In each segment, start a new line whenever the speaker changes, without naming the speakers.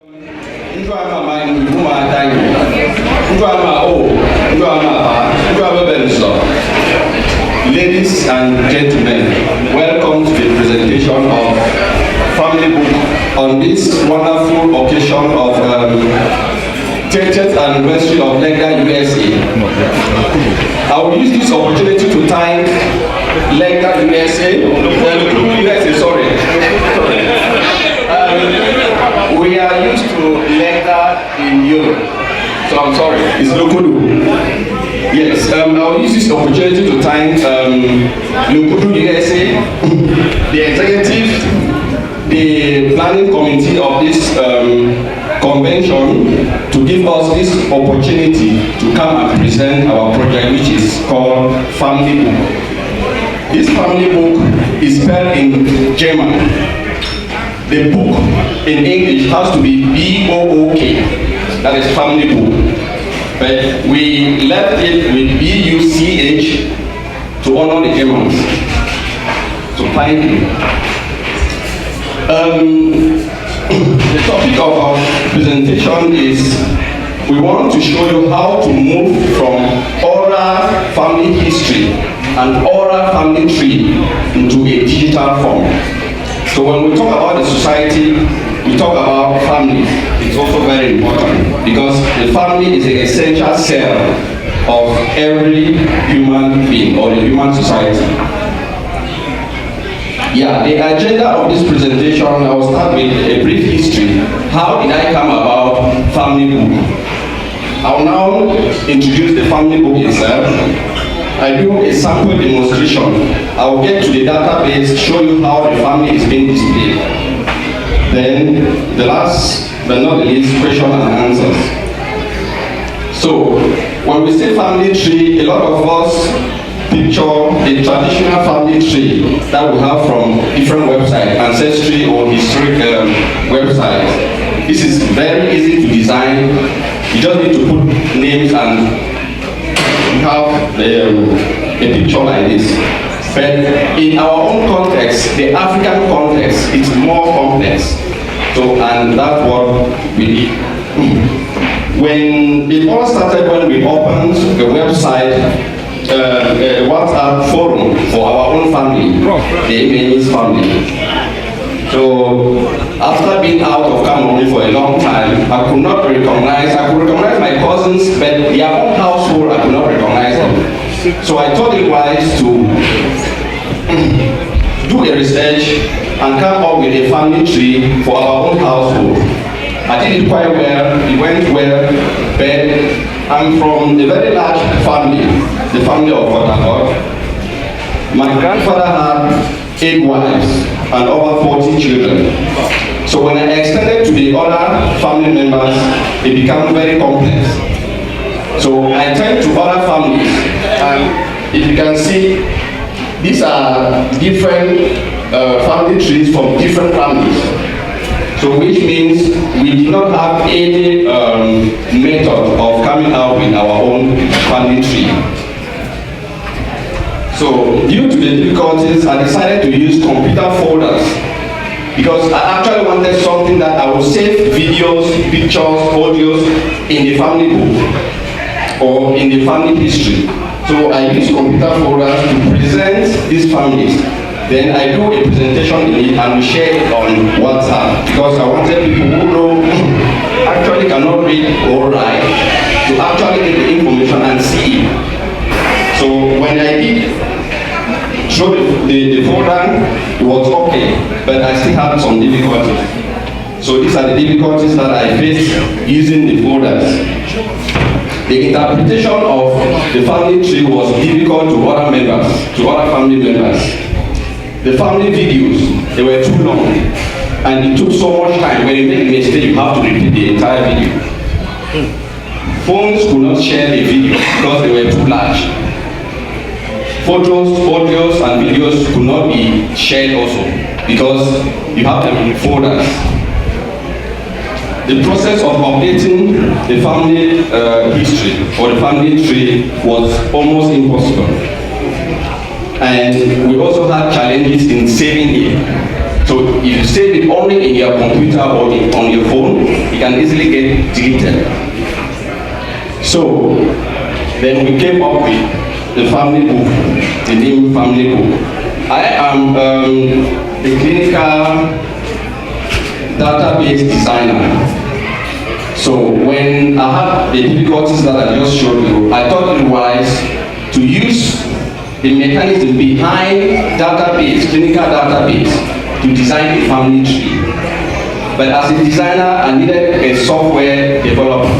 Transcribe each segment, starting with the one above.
Ladies and gentlemen, welcome to the presentation of FamilyBuch on this wonderful occasion of 30th anniversary of Legda USA. I will use this opportunity to thank Legda USA. We are used to Legda in Europe, so I'm sorry, it's Lokudu. Yes, I will use this opportunity to thank Lokudu USA, the executive, the planning committee of this convention to give us this opportunity to come and present our project, which is called FamilyBuch. This FamilyBuch is spelled in German. The book in English has to be B-O-O-K, that is FamilyBuch. But we left it with B-U-C-H to honor the Germans. So thank you. The topic of our presentation is we want to show you how to move from oral family history and oral family tree into a digital form. So when we talk about the society, we talk about family. It's also very important because the family is the essential cell of every human being or the human society. Yeah, the agenda of this presentation, I will start with a brief history. How did I come about FamilyBuch? I will now introduce the FamilyBuch itself. I do a sample demonstration. I will get to the database, show you how the family is being displayed. Then the last but not the least, question and answers. So when we say family tree, a lot of us picture a traditional family tree that we have from different websites, ancestry or historic websites. This is very easy to design. You just need to put names and you have a picture like this. But in our own context, the African context, it's more complex. So, and that's what we did. When it all started, when we opened the website, WhatsApp forum for our own family, the Emenis family. So after being out of Cameroon for a long time, I could recognize my cousins, but their own household, I could not recognize them. So I thought it wise to do a research and come up with a family tree for our own household. I did it quite well, it went well, but I'm from a very large family, the family of Otagot. My grandfather had 8 wives and over 40 children. So when I extended to the other family members, it became very complex. So I turned to other families, and if you can see, these are different family trees from different families. So which means we did not have any method of coming out with our own family tree. So due to the difficulties, I decided to use computer folders because I actually wanted something that I would save videos, pictures, audios in the FamilyBuch or in the family history. So I use computer folders to present these families. Then I do a presentation in it and we share it on WhatsApp because I wanted people who actually cannot read or write to actually get the information and see it. So when I did show the folder, it was okay, but I still had some difficulties. So these are the difficulties that I faced using the folders. The interpretation of the family tree was difficult to other members, to other family members. The family videos, they were too long, and it took so much time. When you make a mistake, you have to repeat the entire video. Phones could not share the video because they were too large. Photos, audios, and videos could not be shared also because you have them in folders. The process of updating the family history or the family tree was almost impossible. And we also had challenges in saving it. So if you save it only in your computer or on your phone, it can easily get deleted. So then we came up with the family book, the name family book. I am a clinical database designer. So when I had the difficulties that I just showed you, I thought it wise to use the mechanism behind database, clinical database, to design a family tree. But as a designer, I needed a software developer.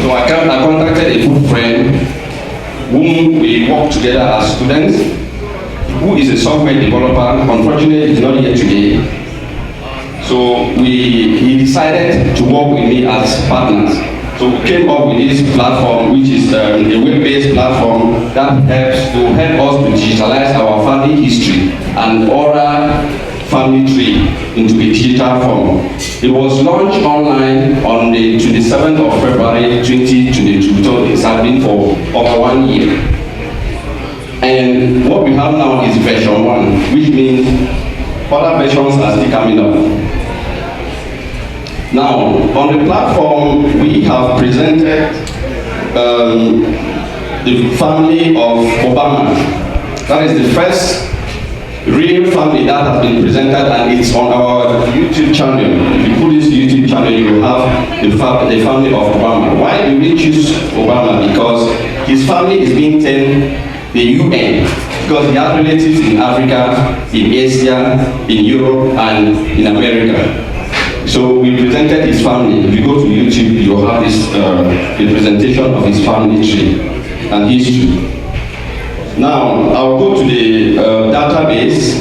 So I contacted a good friend whom we worked together as students, who is a software developer. Unfortunately, he's not here today. So he decided to work with me as partners. So we came up with this platform, which is a web-based platform that helps to help us to digitalize our family history and oral family tree into a digital form. It was launched online on the 27th of February 2022, so it's been for over 1 year. And what we have now is version 1, which means other versions are still coming up. Now, on the platform, we have presented the family of Obama. That is the first real family that has been presented, and it's on our YouTube channel. If you put this YouTube channel, you will have the family of Obama. Why do we choose Obama? Because his family is being termed the UN, because he has relatives in Africa, in Asia, in Europe, and in America. So we presented his family. If you go to YouTube, you'll have this the presentation of his family tree and history. Now, I'll go to the database.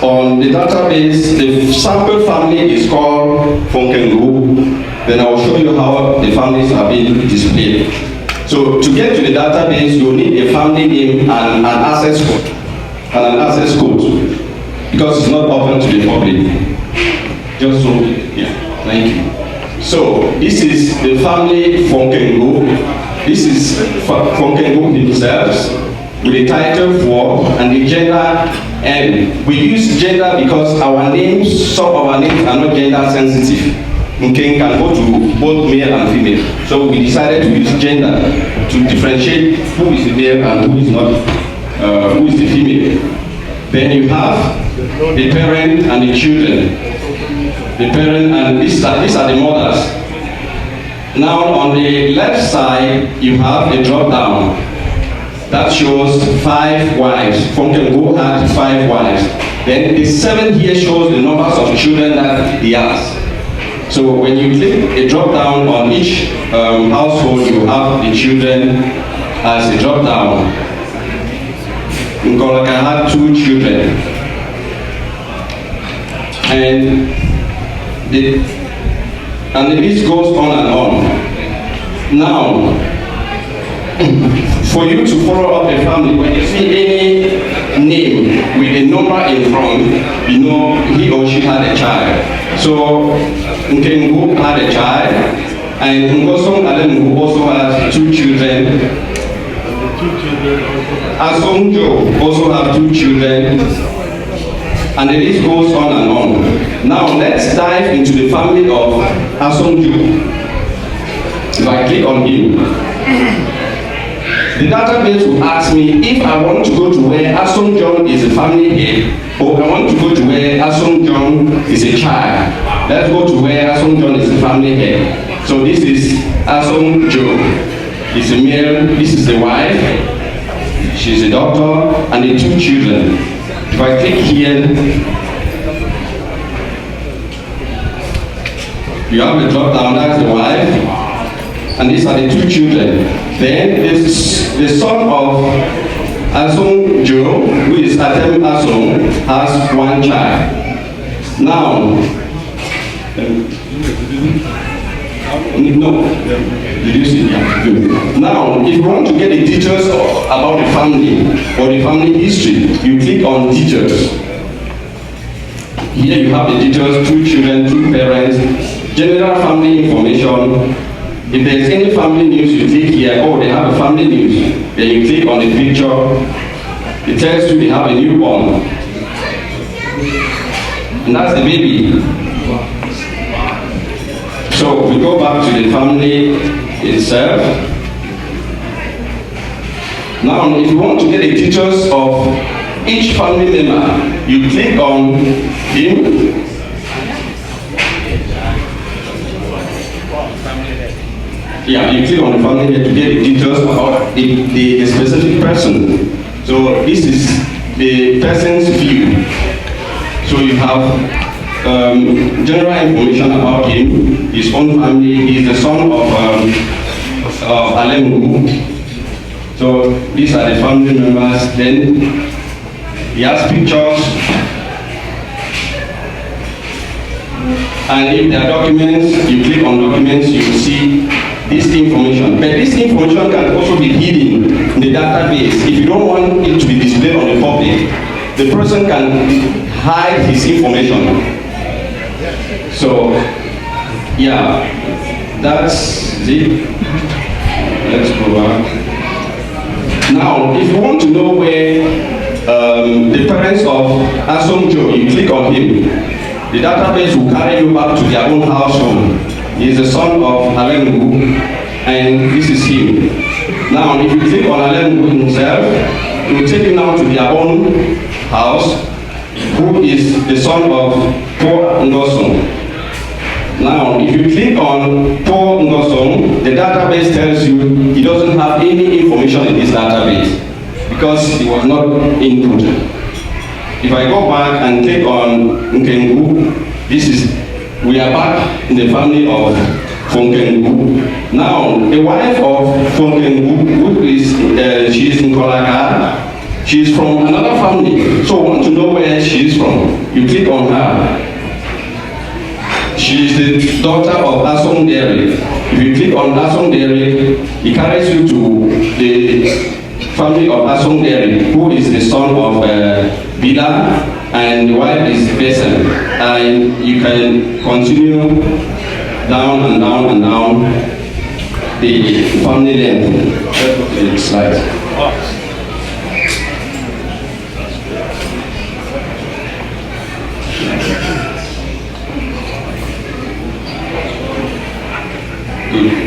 On the database, the sample family is called Fonkengo. Then I'll show you how the families are being displayed. So to get to the database, you need a family name and an access code. Because it's not open to the public. Just so, yeah, thank you. So, this is the family Fonkengo. This is Fonkengo himself with the title for and the gender. And we use gender because our names, some of our names are not gender sensitive. Okay, can go to both male and female. So we decided to use gender to differentiate who is the male and who is not, who is the female. Then you have the parent and the children. The parent, and these are the mothers. Now on the left side, you have a drop down that shows 5 wives. Fonkengo had 5 wives. Then the 7th here shows the numbers of children that he has. So when you click a drop down on each household, you have the children as a drop down. Nkolaka had 2 children. And the list goes on and on. Now, for you to follow up a family, when you see any name with a number in front, you know he or she had a child. So, Nkengu had a child, and Ngosong Adengu also has 2 children. Asongjo also have 2 children. And the list goes on and on. Now let's dive into the family of Asongju. If I click on him, the database will ask me if I want to go to where Asongjong is a family head, or I want to go to where Asongjong is a child. Let's go to where Asongjong is a family head. So this is Asongjo. It's a male, this is the wife, she's a doctor, and the 2 children. If I click here, you have a drop down, that's the wife, and these are the 2 children. Then the son of Asong Jo, who is Atem Asong, has 1 child. Now, no, did you see? Yeah, good. Now, if you want to get the details about the family or the family history, you click on details. Here you have the details: 2 children, 2 parents, general family information. If there's any family news, you click here. Oh, they have a family news. Then you click on the picture. It tells you they have a newborn. And that's the baby. So we go back to the family itself. Now, if you want to get the details of each family member, you click on him. Yeah, you click on the family here to get the details about the specific person. So this is the person's view. So you have general information about him, his own family. He's the son of Alemu. So these are the family members. Then he has pictures, and if there are documents, you click on documents, you will see this information. But this information can also be hidden in the database. If you don't want it to be displayed on the public, the person can hide his information. So, yeah, that's it. Let's go back. Now, if you want to know where the parents of Asomjo, you click on him, the database will carry you back to their own household. He is the son of Alengu, and this is him. Now, if you click on Alengu himself, it will take you now to their own house, who is the son of Paul Ngoson. Now, if you click on Paul Ngoson, the database tells you he doesn't have any information in this database because he was not inputted. If I go back and click on Nkengu, we are back in the family of Fonkengu. Now, the wife of Fonkengu, she is in Kolaka. She is from another family. So, want to know where she is from? You click on her. She is the daughter of Asom Dere. If you click on Asom Dere, it carries you to the family of Asom Dere, who is the son of Bila, and the wife is Besen. And you can continue down and down and down the family length. Let's go to the next slide.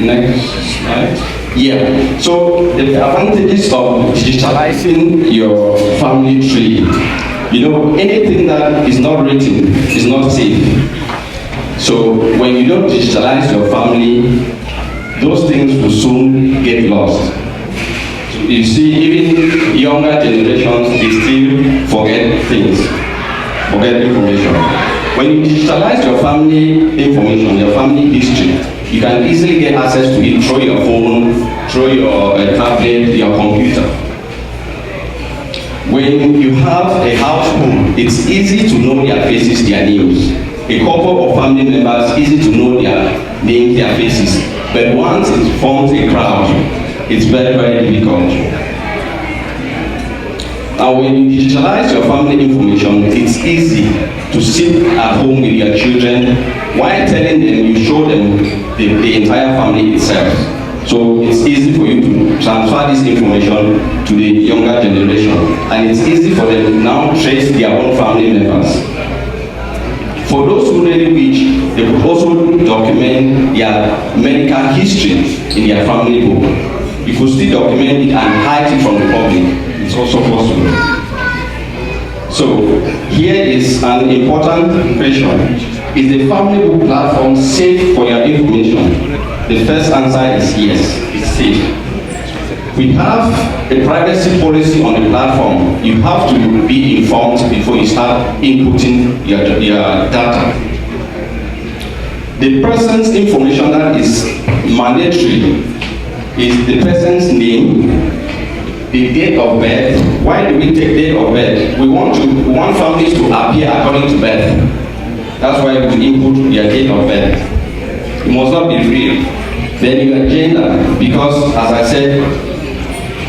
Next slide. Yeah. So the advantages of digitalizing your family tree. You know, anything that is not written is not safe. So when you don't digitalize your family, those things will soon get lost. So you see, even younger generations, they still forget things, forget information. When you digitalize your family information, your family history, you can easily get access to it through your phone, through your tablet, your computer. When you have a household, it's easy to know their faces, their names. A couple of family members, easy to know their names, their faces. But once it forms a crowd, it's very, very difficult. Now, when you digitalize your family information, it's easy to sit at home with your children while telling them, you show them the entire family itself. So it's easy for you to transfer this information to the younger generation, and it's easy for them to now trace their own family members. For those who really wish, they could also document their medical history in their family book. You could still document it and hide it from the public. It's also possible. So here is an important question. Is the family book platform safe for your information? The first answer is yes, it's safe. We have a privacy policy on the platform. You have to be informed before you start inputting your data. The person's information that is mandatory is the person's name, the date of birth. Why do we take date of birth? We want families to appear according to birth. That's why we input their date of birth. It must not be real. Then your gender, because as I said,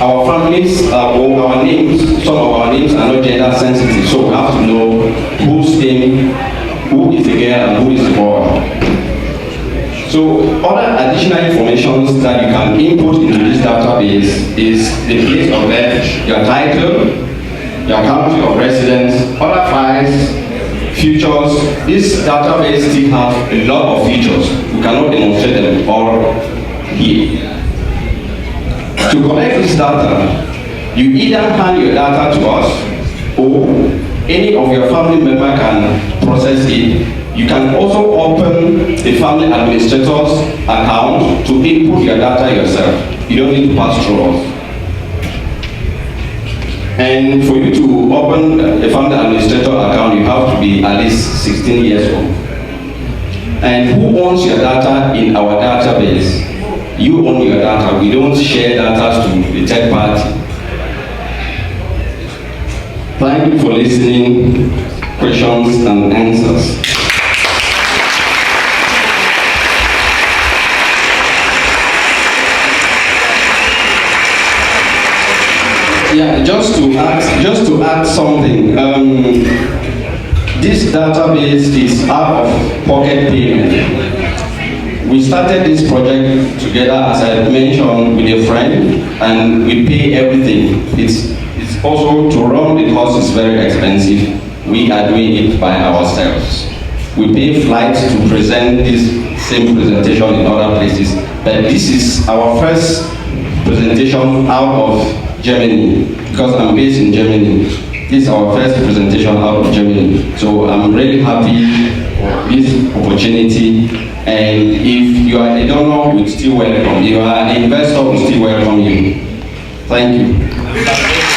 our families, our names, some of our names are not gender sensitive, so we have to know whose name, who is the girl and who is the boy. So other additional information that you can input into this database is the place of birth, your title, your country of residence, other files, features. This database still has a lot of features. We cannot demonstrate them all here. To collect this data, you either hand your data to us or any of your family member can process it. You can also open the family administrator's account to input your data yourself. You don't need to pass through us. And for you to open a family administrator account, you have to be at least 16 years old. And who owns your data in our database? You own your data. We don't share data to the third party. Thank you for listening. Questions and answers. Yeah, just to add something. This database is out of pocket payment. We started this project together, as I mentioned, with a friend, and we pay everything. It's also, to run the course is very expensive. We are doing it by ourselves. We pay flights to present this same presentation in other places, but this is our first presentation out of Germany, because I'm based in Germany. This is our first presentation out of Germany. So I'm really happy for this opportunity. And if you are a donor, we still welcome you. If you are an investor, we still welcome you. Thank you.